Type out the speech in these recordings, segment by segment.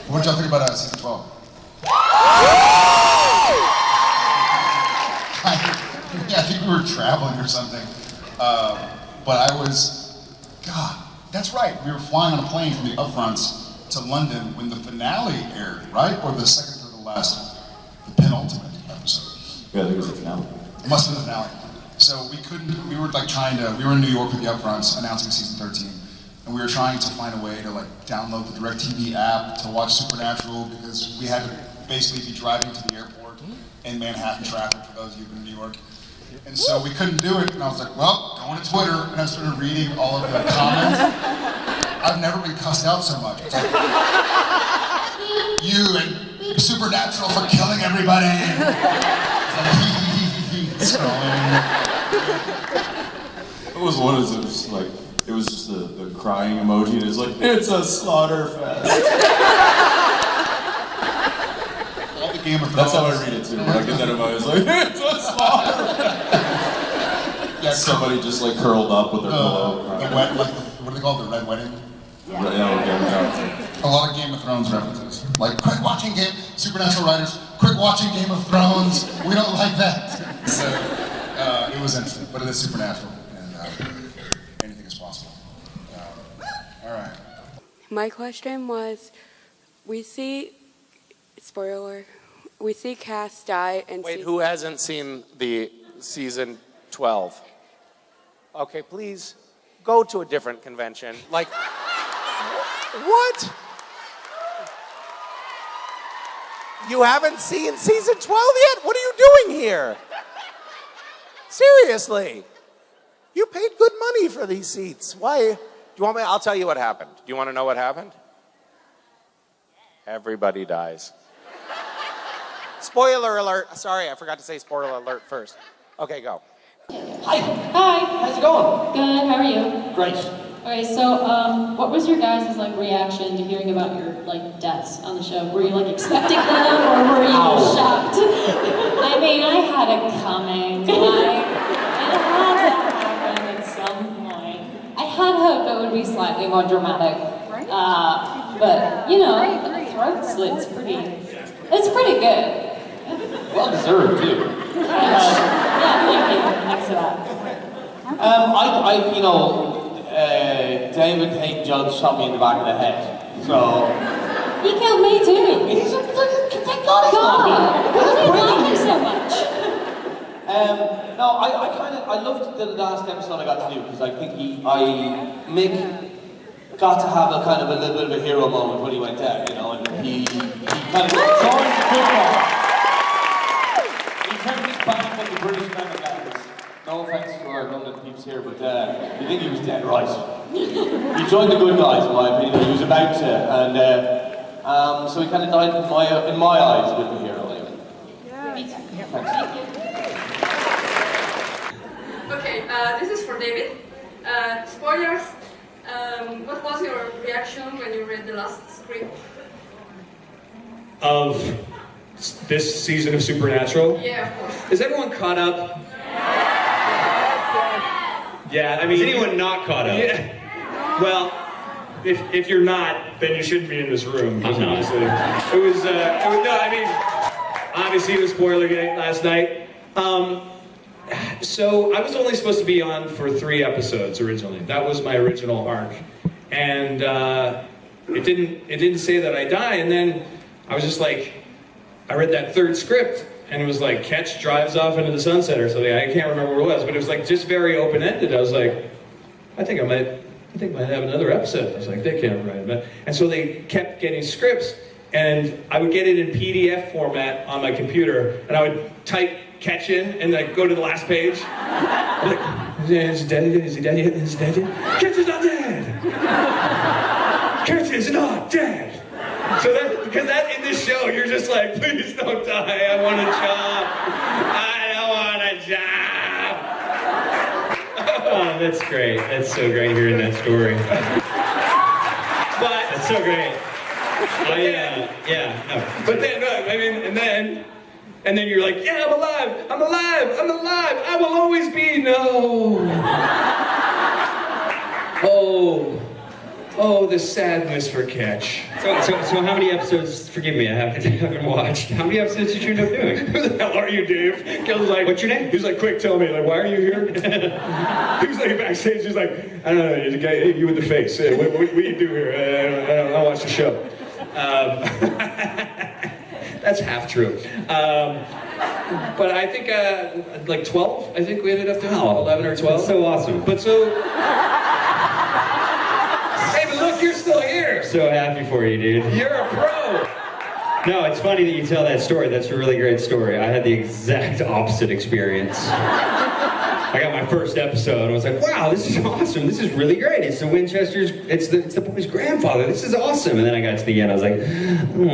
What did y'all think about season 12? I think we were traveling or something. But I was, God, that's right. We were flying on a plane from the upfronts to London when the finale aired, right? Or the second to the last, the penultimate episode. Yeah, I think it was the finale. It must have been the finale. So we were in New York for the upfronts announcing season 13. And we were trying to find a way to download the DirecTV app to watch Supernatural because we had to basically be driving to the airport in Manhattan traffic for those of you in New York. And so we couldn't do it, and I was like, well, going to Twitter, and I started reading all of the comments. I've never been cussed out so much. It's like, you and Supernatural for killing everybody. It's like, What was one is it was like, it was just the crying emoji, and it's like, it's a slaughter fest. all the Game of Thrones. That's how I read it too. When I get that in my, it's like, it's a slaughter fest. Yeah, somebody just curled up with their pillow. The wet, what do they call it? The Red Wedding? Yeah, okay. A lot of Game of Thrones references. Quit watching Supernatural writers, quit watching Game of Thrones. We don't like that. So, it was interesting, but it is Supernatural, and anything is possible. All right. My question was, we see, spoiler, we see Cass die and Wait, who hasn't seen the season 12? Okay, please go to a different convention. What? You haven't seen season 12 yet? What are you doing here? Seriously. You paid good money for these seats. Why? Do you want me? I'll tell you what happened. Do you want to know what happened? Everybody dies. Spoiler alert. Sorry, I forgot to say spoiler alert first. Okay, go. Hi. Hi. How's it going? Good. How are you? Great. Okay, so what was your guys' reaction to hearing about your deaths on the show? Were you expecting them, or were you shocked? I mean, I had it coming. It had to happen at some point. I had hoped it would be slightly more dramatic, but the throat slit's it's pretty good. Well deserved too. Yeah, thank you. Thanks for that. David Haydn-Jones shot me in the back of the head. So. He killed me too. Thank God he's not me. Why do you love him so much? No, I loved the last episode I got to do because I think Mick got to have a little bit of a hero moment when he went down, and he kind of joined the football. He turned his back on the British Democrats. No offense to our London peeps here, but you think he was dead right. He joined the good guys, in my opinion. He was about to, and so he kind of died in my eyes with the hero. Thanks. Okay, this is for David. Spoilers. What was your reaction when you read the last script? Of this season of Supernatural? Yeah, of course. Is everyone caught up? Yeah, I mean... Is anyone not caught up? Yeah. Well, if you're not, then you shouldn't be in this room. I'm not. Obviously it was spoiler game last night. So I was only supposed to be on for 3 episodes originally. That was my original arc. And it didn't say that I die, and then I was just I read that 3rd script, and it was Ketch drives off into the sunset or something. I can't remember what it was, but it was just very open-ended. I was I think I might have another episode. I was they can't write it. And so they kept getting scripts, and I would get it in PDF format on my computer, and I would type Ketch in, and go to the last page. Is he dead yet? Is he dead yet? Is he dead yet? Ketch is not dead! Ketch is not dead! So because in this show, you're just please don't die, I want a job. I don't want a job. Oh, that's great. That's so great hearing that story. But that's so great. Yeah. No. But then, and then you're yeah, I'm alive, I will always be, no. Oh, the sadness for Ketch. So how many episodes, forgive me, I haven't watched. How many episodes did you end up doing? Who the hell are you, Dave? Kel's like, What's your name? He's like, quick, tell me, like, why are you here? He was like backstage, he's like, I don't know, you're the guy, you with the face. What do you do here? I don't watch the show. That's half true. But I think like 12, I think we ended up doing 11 or 12. That's so awesome. But so, hey, but look, you're still here. So happy for you, dude. You're a pro. No, it's funny that you tell that story. That's a really great story. I had the exact opposite experience. I got my first episode and I was like, wow, this is awesome. This is really great. It's the Winchester's, it's the boy's grandfather. This is awesome. And then I got to the end, I was like, what?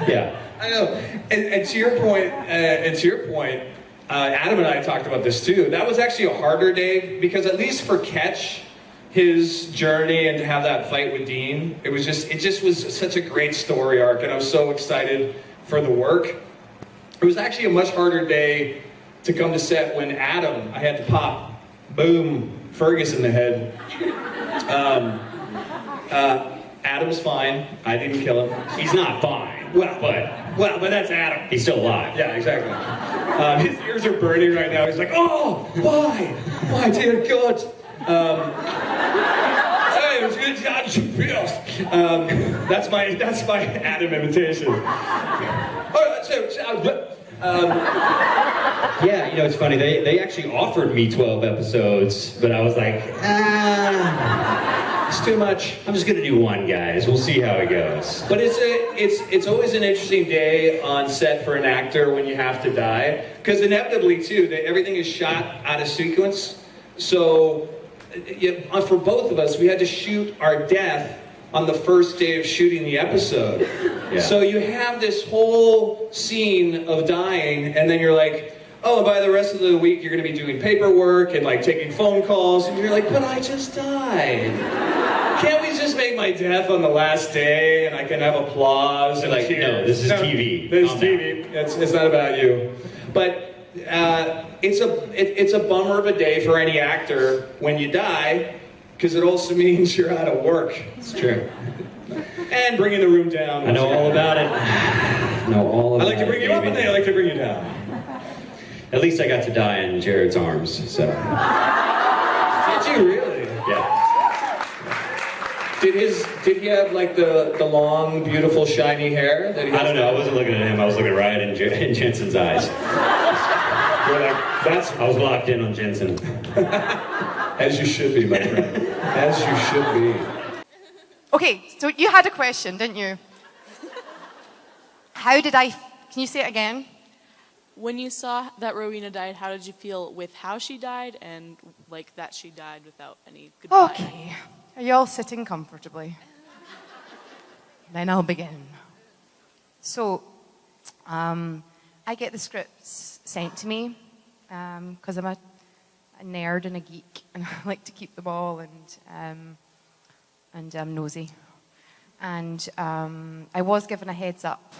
Yeah. I know. And to your point, Adam and I talked about this too. That was actually a harder day because at least for Ketch, his journey and to have that fight with Dean, it just was such a great story arc, and I was so excited for the work. It was actually a much harder day to come to set when Adam, I had to pop, boom, Fergus in the head. Adam's fine. I didn't kill him. He's not fine. Well, but that's Adam. He's still alive. Yeah, exactly. His ears are burning right now. He's like, oh, why? Why, dear God? Hey, it was good job, that's my Adam imitation. Yeah, you know, it's funny. They actually offered me 12 episodes, but I was like, it's too much. I'm just gonna do one, guys. We'll see how it goes. But it's always an interesting day on set for an actor when you have to die, because inevitably too, everything is shot out of sequence. So for both of us, we had to shoot our death on the first day of shooting the episode. Yeah. So you have this whole scene of dying, and then you're like, oh, and by the rest of the week, you're going to be doing paperwork and like taking phone calls, and you're like, but I just died. Can't we just make my death on the last day, and I can have applause and like, tears? no, this is TV. This is TV. It's not about you. But it's a bummer of a day for any actor when you die, because it also means you're out of work. It's true. And bringing the room down. I know all about it. I like to bring you up, and I like to bring you down. At least I got to die in Jared's arms, so. Did you really? Yeah. Did he have like the long, beautiful, shiny hair that he has? I don't know. I wasn't looking at him. I was looking right in Jensen's eyes. You're like, I was locked in on Jensen. as you should be, my friend. As you should be. Okay, so you had a question, didn't you? Can you say it again? When you saw that Rowena died, how did you feel with how she died and like that she died without any goodbye? Okay, are you all sitting comfortably? Then I'll begin. So, I get the scripts sent to me because I'm a nerd and a geek, and I like to keep them all, and I'm nosy. And I was given a heads up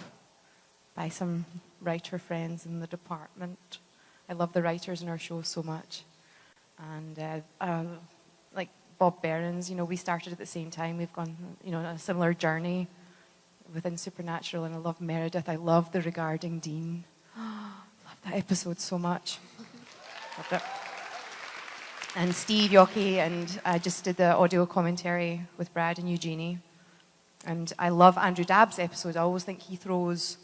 by some writer friends in the department. I love the writers in our show so much. And like Bob Behrens, you know, we started at the same time. We've gone, you know, on a similar journey within Supernatural, and I love Meredith. I love the Regarding Dean. Love that episode so much. Loved it. And Steve Yockey, and I just did the audio commentary with Brad and Eugenie. And I love Andrew Dabb's episode. I always think he throws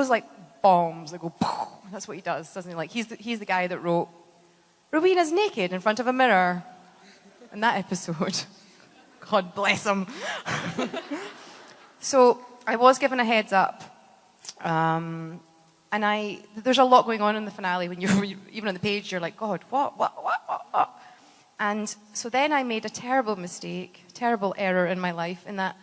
like bombs that go, poof. That's what he does, doesn't he? Like he's the guy that wrote Rowena's naked in front of a mirror in that episode. God bless him. So I was given a heads up. And there's a lot going on in the finale when you're even on the page, you're like, God, what? And so then I made a terrible mistake, terrible error in my life, in that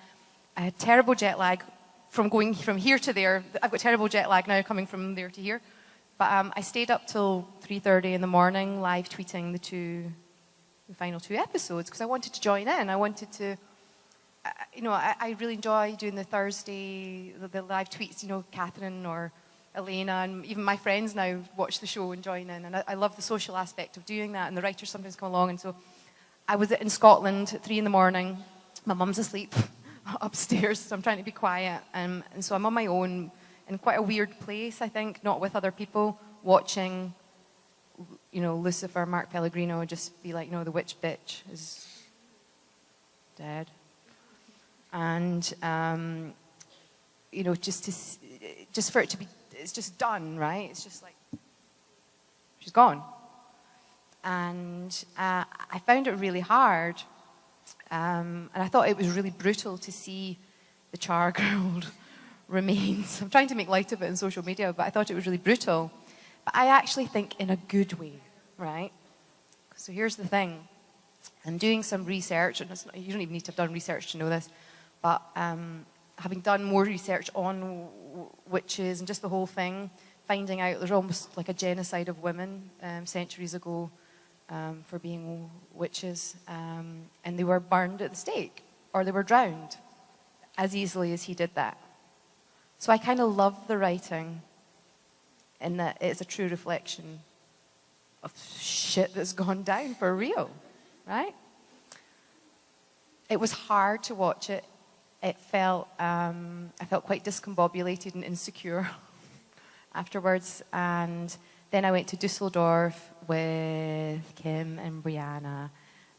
I had terrible jet lag from going from here to there. I've got terrible jet lag now coming from there to here. But I stayed up till 3:30 in the morning, live tweeting the final two episodes, because I wanted to join in. I wanted to, I really enjoy doing the Thursday, the live tweets, you know, Catherine or Elena, and even my friends now watch the show and join in. And I love the social aspect of doing that. And the writers sometimes come along. And so I was in Scotland at 3 a.m. My mum's asleep upstairs, so I'm trying to be quiet. And so I'm on my own in quite a weird place, I think, not with other people, watching, you know, Lucifer, Mark Pellegrino, just be like, no, the witch bitch is dead. And, you know, just for it to be, it's just done, right? It's just like, she's gone. And I found it really hard. And I thought it was really brutal to see the charcoaled remains. I'm trying to make light of it on social media, but I thought it was really brutal. But I actually think in a good way, right? So here's the thing. I'm doing some research, and you don't even need to have done research to know this, but having done more research on witches and just the whole thing, finding out there's almost like a genocide of women centuries ago for being witches, and they were burned at the stake, or they were drowned as easily as he did that. So I kind of love the writing in that it's a true reflection of shit that's gone down for real, right? It was hard to watch it. It felt, I felt quite discombobulated and insecure afterwards. And then I went to Dusseldorf with Kim and Brianna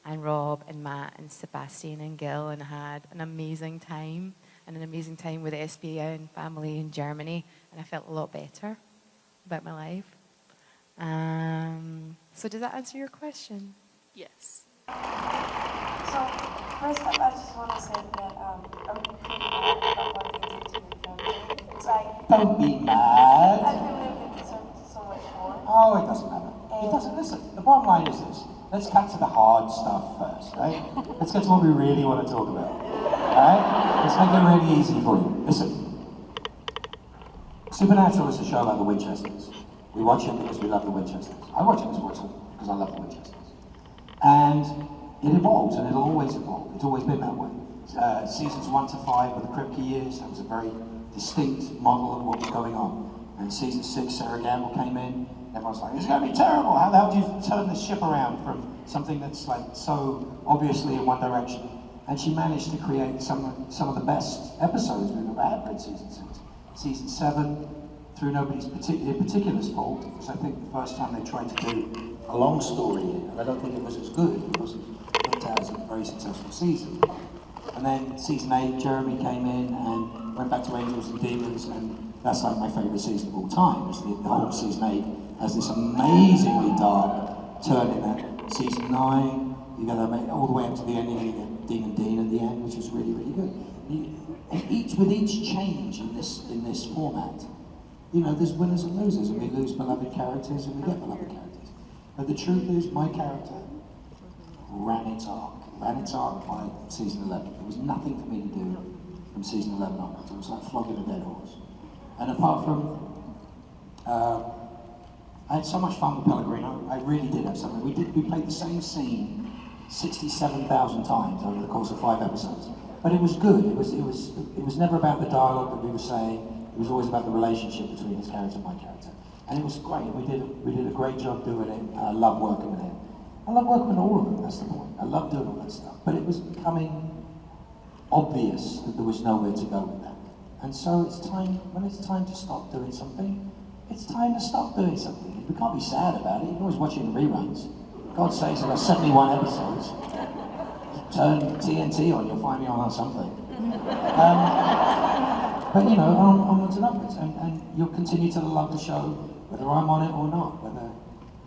and Rob and Matt and Sebastian and Gil, and had an amazing time, and an amazing time with SBA and family in Germany. And I felt a lot better about my life. So does that answer your question? Yes. So first up, I just want to say that I'm really mad about what they did to your family. It's like, don't be mad. I feel like they deserve so much more. Oh, it doesn't matter. It doesn't. Listen, the bottom line is this. Let's cut to the hard stuff first, right? Let's get to what we really want to talk about. Alright? Let's make it really easy for you. Listen. Supernatural is a show about the Winchesters. We watch it because we love the Winchesters. I watch it because I love the Winchesters. And it evolves, and it'll always evolve. It's always been that way. Seasons 1 to 5 were the Kripke years. That was a very distinct model of what was going on. And season 6, Sarah Gamble came in. Everyone's like, it's going to be terrible. How the hell do you turn this ship around from something that's like so obviously in one direction? And she managed to create some of the best episodes we've ever had in season 6. Season 7, through nobody's in particular's fault, because I think the first time they tried to do a long story, and I don't think it was as good. It wasn't looked at as a very successful season. And then season 8, Jeremy came in and went back to Angels and Demons, and that's like my favourite season of all time. Is the whole season 8 has this amazingly dark turn in that. Season 9, you go all the way up to the ending, and you get Demon Dean at the end, which is really, really good. And with each change in this format, you know, there's winners and losers, and we lose beloved characters and we get beloved characters. But the truth is, my character ran its arc by season 11. There was nothing for me to do from season 11 onwards. It was like flogging a dead horse. And apart from, I had so much fun with Pellegrino. I really did have something. We played the same scene 67,000 times over the course of 5 episodes. But it was good. It was never about the dialogue that we were saying. It was always about the relationship between his character and my character. And it was great. We did a great job doing it. And I love working with him. I love working with all of them, that's the point. I love doing all that stuff. But it was becoming obvious that there was nowhere to go with that. And so when it's time to stop doing something, it's time to stop doing something. We can't be sad about it. You can always watch it in reruns. God sakes, there are 71 episodes. Turn TNT on, you'll find me on something. But you know, onwards and upwards. And you'll continue to love the show, whether I'm on it or not.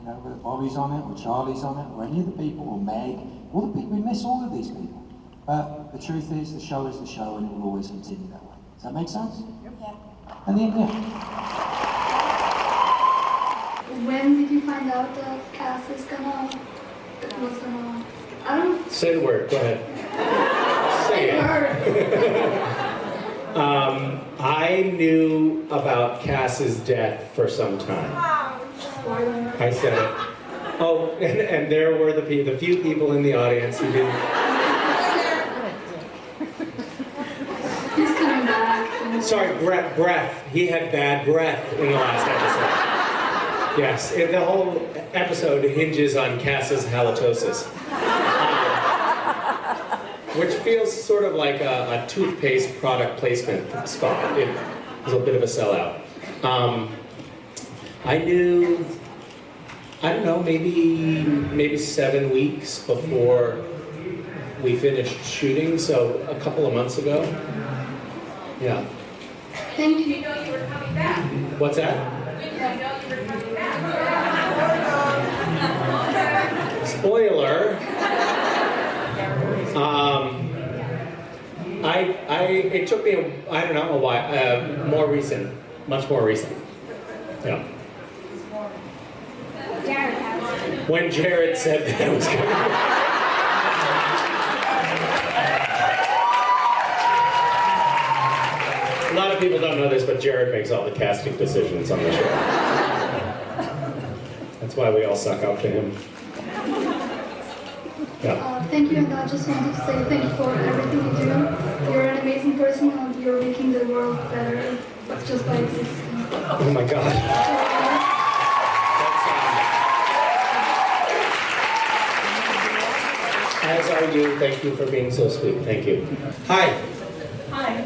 Whether Bobby's on it, or Charlie's on it, or any of the people, or Meg, all the people. We miss all of these people. But the truth is, the show is the show, and it will always continue that way. Does that make sense? Yeah. And then, yeah. When did you find out that Cass was gonna? I don't. Say the word. Go ahead. Say it. I knew about Cass's death for some time. I said it. Oh, and there were the few people in the audience who didn't. He's coming back. Sorry, breath. He had bad breath in the last episode. Yes, the whole episode hinges on Cass's halitosis. Which feels sort of like a toothpaste product placement spot. It was a bit of a sellout. I knew, I don't know, maybe 7 weeks before we finished shooting, so a couple of months ago. Yeah. Thank you. You know you were coming back. What's that? When did you know you were coming back? Spoiler. It took me, I don't know, a while, more recent, much more recent. Yeah. When Jared said that it was coming back. A lot of people don't know this, but Jared makes all the casting decisions on the show. That's why we all suck up to him. Yeah. Thank you, and I just wanted to say thank you for everything you do. You're an amazing person, and you're making the world better just by existing. Oh my God. As are you. Thank you for being so sweet. Thank you. Hi. Hi.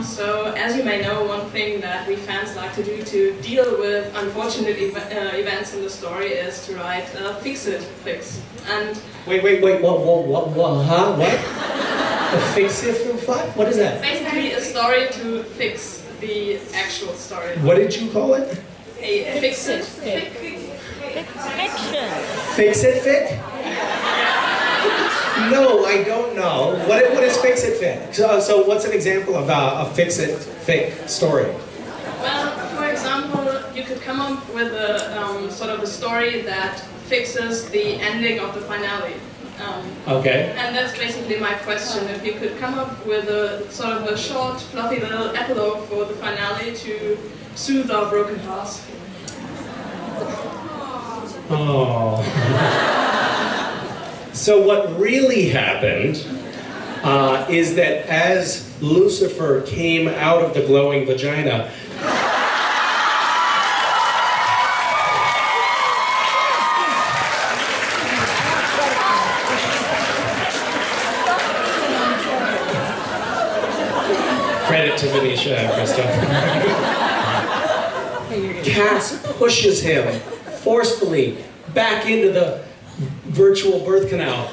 So, as you may know, one thing that we fans like to do to deal with unfortunate events in the story is to write fix-it fix. And Wait, what, huh? What? A fix-it what? What is that? basically a story to fix the actual story. What did you call it? A fix-it Fiction. Fix-it fic? No, I don't know. What is fix-it fic? So what's an example of a fix-it fic story? Well, for example, you could come up with a sort of a story that fixes the ending of the finale. Okay. And that's basically my question. If you could come up with a sort of a short, fluffy little epilogue for the finale to soothe our broken hearts. Oh. So what really happened is that as Lucifer came out of the glowing vagina, credit to Venetia and Krista. Cass pushes him forcefully back into the virtual birth canal,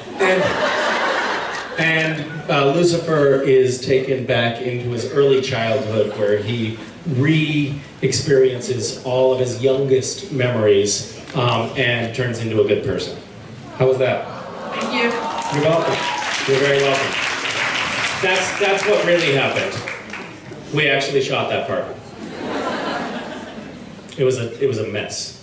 and Lucifer is taken back into his early childhood, where he re-experiences all of his youngest memories and turns into a good person. How was that? Thank you. You're welcome. You're very welcome. That's what really happened. We actually shot that part. It was a mess.